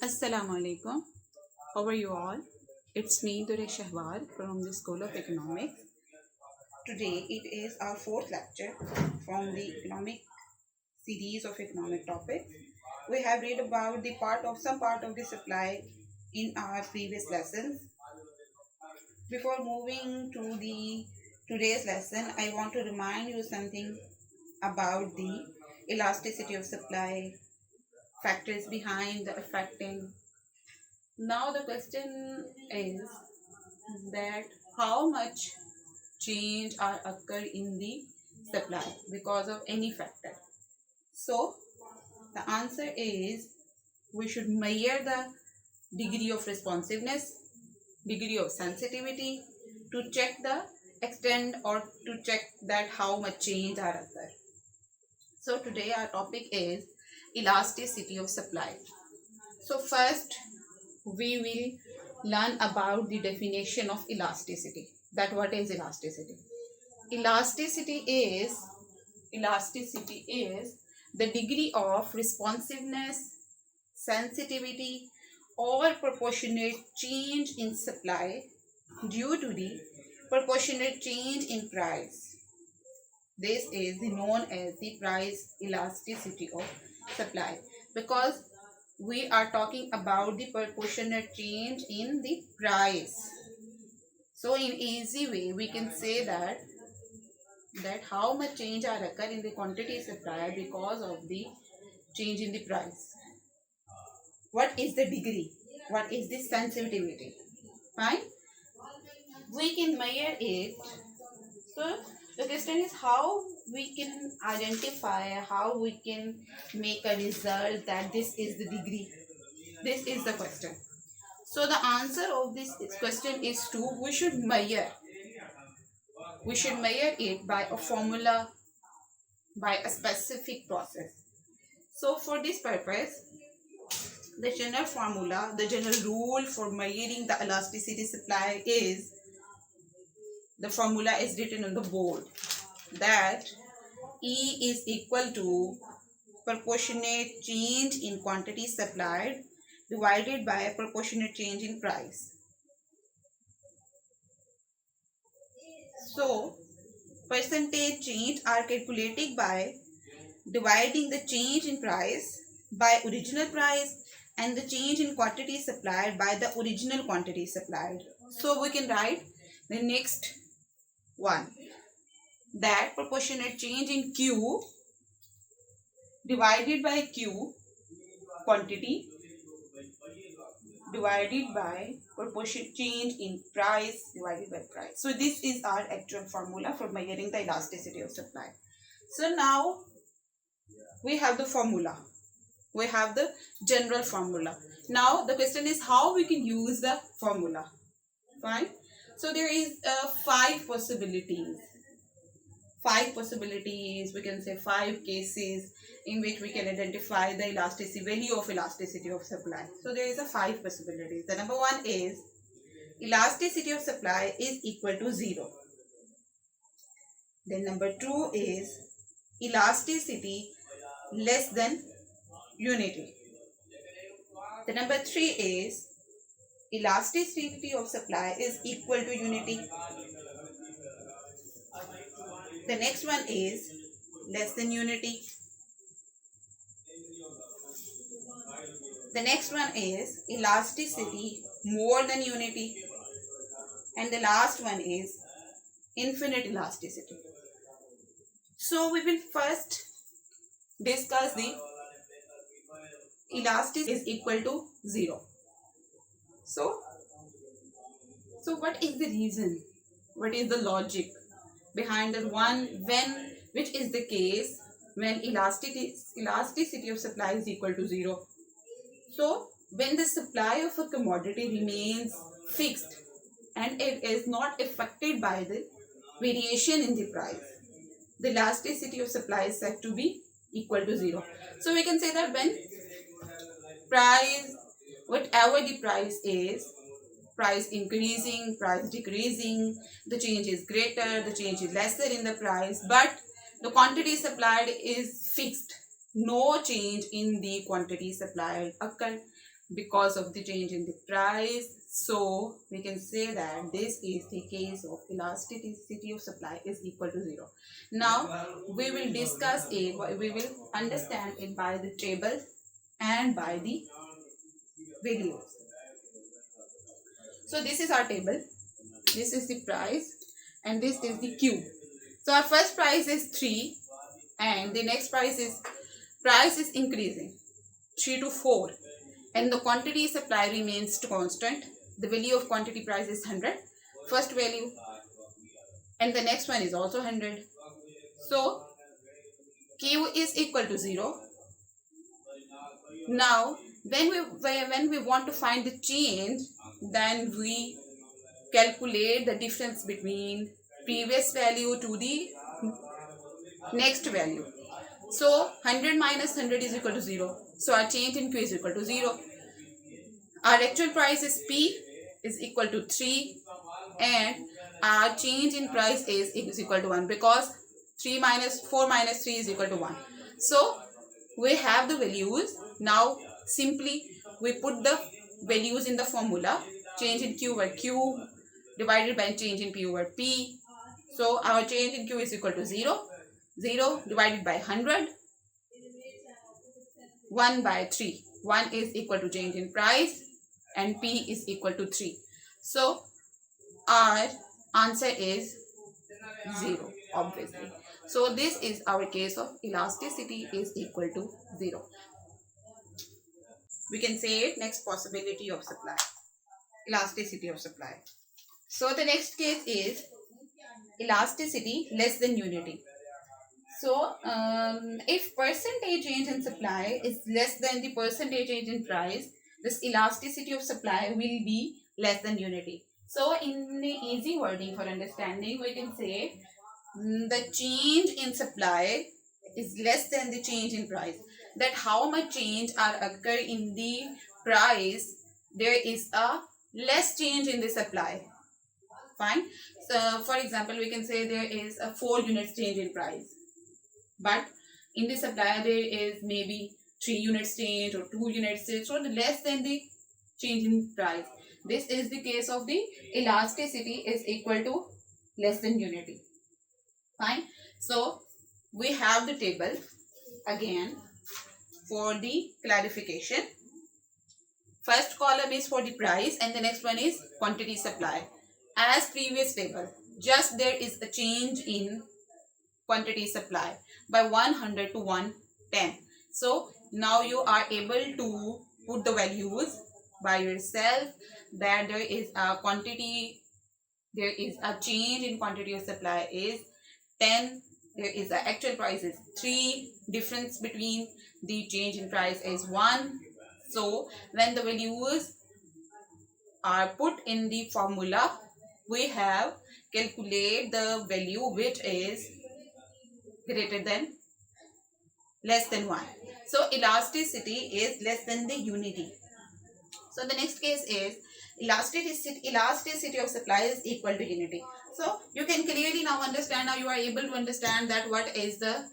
Assalamu alaikum. How are you all? It's me, Dure Shahwar from the School of Economics. Today it is our fourth lecture from the economic series of economic topics. We have read about some part of the supply in our previous lessons. Before moving to the today's lesson, I want to remind you something about the elasticity of supply, factors behind the affecting. Now the question is that how much change are occur in the supply because of any factor. So the answer is we should measure the degree of responsiveness, degree of sensitivity to check the extent or to check that how much change are occur. So today our topic is elasticity of supply. So first we will learn about the definition of elasticity. That what is elasticity? Elasticity is the degree of responsiveness, sensitivity, or proportionate change in supply due to the proportionate change in price. This is known as the price elasticity of supply because we are talking about the proportionate change in the price. So in easy way we can say that how much change are occur in the quantity supply because of the change in the price. What is the degree? What is the sensitivity? Fine. We can measure it. So the question is how we can identify, how we can make a result that this is the degree. This is the question. So the answer of this question is we should measure. We should measure it by a formula, by a specific process. So for this purpose, the general formula, the general rule for measuring the elasticity supply is, the formula is written on the board, that E is equal to proportionate change in quantity supplied divided by proportionate change in price. So percentage change are calculated by dividing the change in price by original price and the change in quantity supplied by the original quantity supplied. So we can write the next one, that proportionate change in Q divided by Q, quantity, divided by proportionate change in price divided by price. So this is our actual formula for measuring the elasticity of supply. So now we have the formula. We have the general formula. Now the question is how we can use the formula. Fine. So there is five possibilities. We can say 5 cases in which we can identify the value of elasticity of supply. So there is a 5 possibilities. The number one is elasticity of supply is equal to 0. Then number 2 is elasticity less than unity. The number 3 is elasticity of supply is equal to unity. The next one is less than unity. The next one is elasticity more than unity. And the last one is infinite elasticity. So we will first discuss the elasticity is equal to 0. So what is the reason? What is the logic behind the one which is the case when elasticity of supply is equal to 0? So when the supply of a commodity remains fixed and it is not affected by the variation in the price, the elasticity of supply is said to be equal to 0. So we can say that when price, whatever the price is, price increasing, price decreasing, the change is greater, the change is lesser in the price, but the quantity supplied is fixed. No change in the quantity supplied occur. because of the change in the price. So we can say that this is the case of elasticity of supply is equal to 0. Now we will discuss it, we will understand it by the table and by the videos. So this is our table, this is the price, and this is the Q. So our first price is 3 and the next price is increasing 3 to 4, and the quantity supply remains constant. The value of quantity price is 100, first value, and the next one is also 100. So Q is equal to 0. Now when we want to find the change, then we calculate the difference between previous value to the next value. So 100 minus 100 is equal to 0. So our change in Q is equal to 0. Our actual price is P is equal to 3, and our change in price is equal to 1, because 4 minus 3 is equal to 1. So we have the values. Now simply we put the values in the formula. Change in Q over Q divided by change in P over P. So our change in Q is equal to 0. 0 divided by 100, 1 by 3. 1 is equal to change in price and P is equal to 3. So our answer is 0, obviously. So this is our case of elasticity is equal to 0. We can say it next possibility of supply, elasticity of supply. So the next case is elasticity less than unity. So if percentage change in supply is less than the percentage change in price, this elasticity of supply will be less than unity. So in the easy wording for understanding, we can say the change in supply is less than the change in price. That how much change are occur in the price, there is a less change in the supply. Fine. So for example, we can say there is a 4 units change in price, but in the supply there is maybe 3 units change or 2 units change, so less than the change in price. This is the case of the elasticity is equal to less than unity. Fine. So we have the table again for the clarification. First column is for the price and the next one is quantity supply. As previous table, just there is a change in quantity supply by 100 to 110. So now you are able to put the values by yourself, that there is a quantity, there is a change in quantity of supply is 10, there is a actual price is 3, difference between the change in price is 1. So when the values are put in the formula, we have calculate the value which is greater than less than 1. So elasticity is less than the unity. So the next case is elasticity of supply is equal to unity. So you can clearly now understand, now you are able to understand that what is the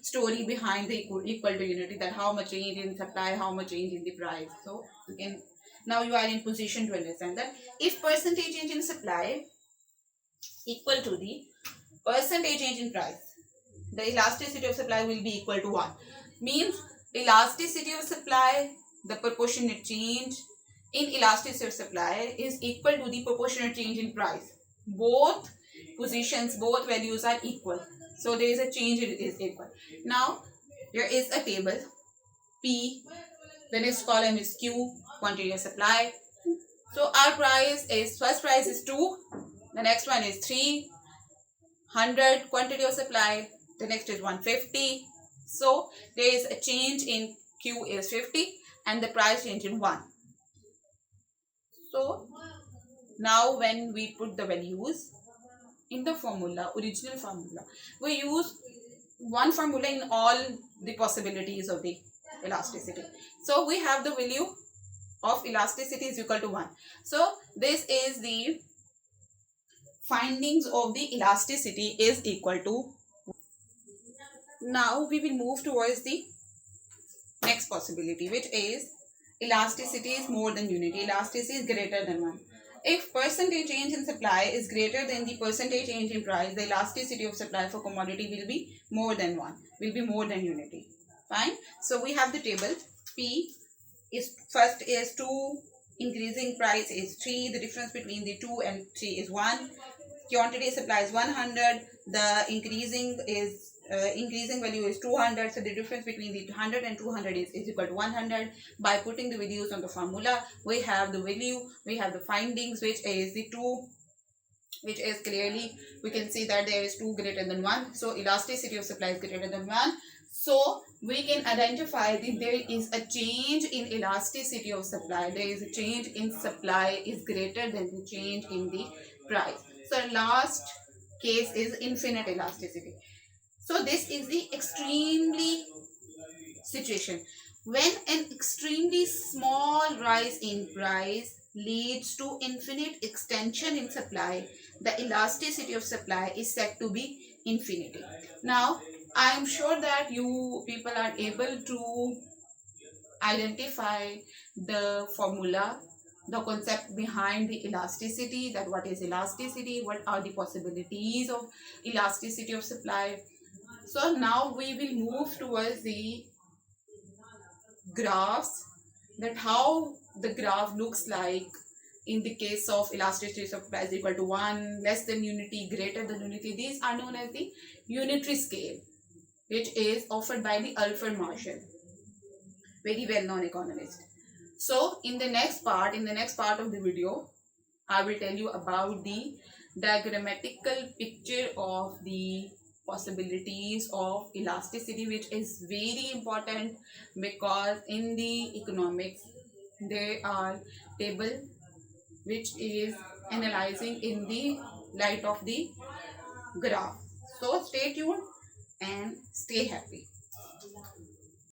story behind the equal to unity, that how much change in supply, how much change in the price. So you can, now you are in position to understand that if percentage change in supply equal to the percentage change in price, the elasticity of supply will be equal to 1. Means elasticity of supply, the proportionate change in elasticity of supply is equal to the proportionate change in price. Both positions, both values are equal. So there is a change, it is equal. Now there is a table P, the next column is Q, quantity of supply. So our price is, first price is 2, the next one is 3, 100 quantity of supply, the next is 150. So there is a change in Q is 50 and the price change in 1. So now when we put the values in the formula, original formula, we use one formula in all the possibilities of the elasticity. So we have the value of elasticity is equal to 1. So this is the findings of the elasticity is equal to. Now we will move towards the next possibility, which is elasticity is more than unity. Elasticity is greater than 1. If percentage change in supply is greater than the percentage change in price, the elasticity of supply for commodity will be more than 1, will be more than unity. Fine. So we have the table. P is first is 2, increasing price is 3, the difference between the 2 and 3 is 1. Quantity supply is 100, the increasing value is 200, so the difference between the 100 and 200 is equal to 100. By putting the values on the formula, we have the value, we have the findings, which is the 2, which is clearly we can see that there is 2 greater than 1, so elasticity of supply is greater than 1. So we can identify that there is a change in elasticity of supply. There is a change in supply is greater than the change in the price. So last case is infinite elasticity. So this is the extremely situation when an extremely small rise in price leads to infinite extension in supply. The elasticity of supply is said to be infinity. Now I am sure that you people are able to identify the formula, the concept behind the elasticity, that what is elasticity, what are the possibilities of elasticity of supply. So now we will move towards the graphs, that how the graph looks like in the case of elasticity of supply is equal to 1, less than unity, greater than unity. These are known as the unitary scale, which is offered by the Alfred Marshall, very well known economist. So in the next part of the video, I will tell you about the diagrammatical picture of the possibilities of elasticity, which is very important because in the economics there are table which is analyzing in the light of the graph. So stay tuned and stay happy.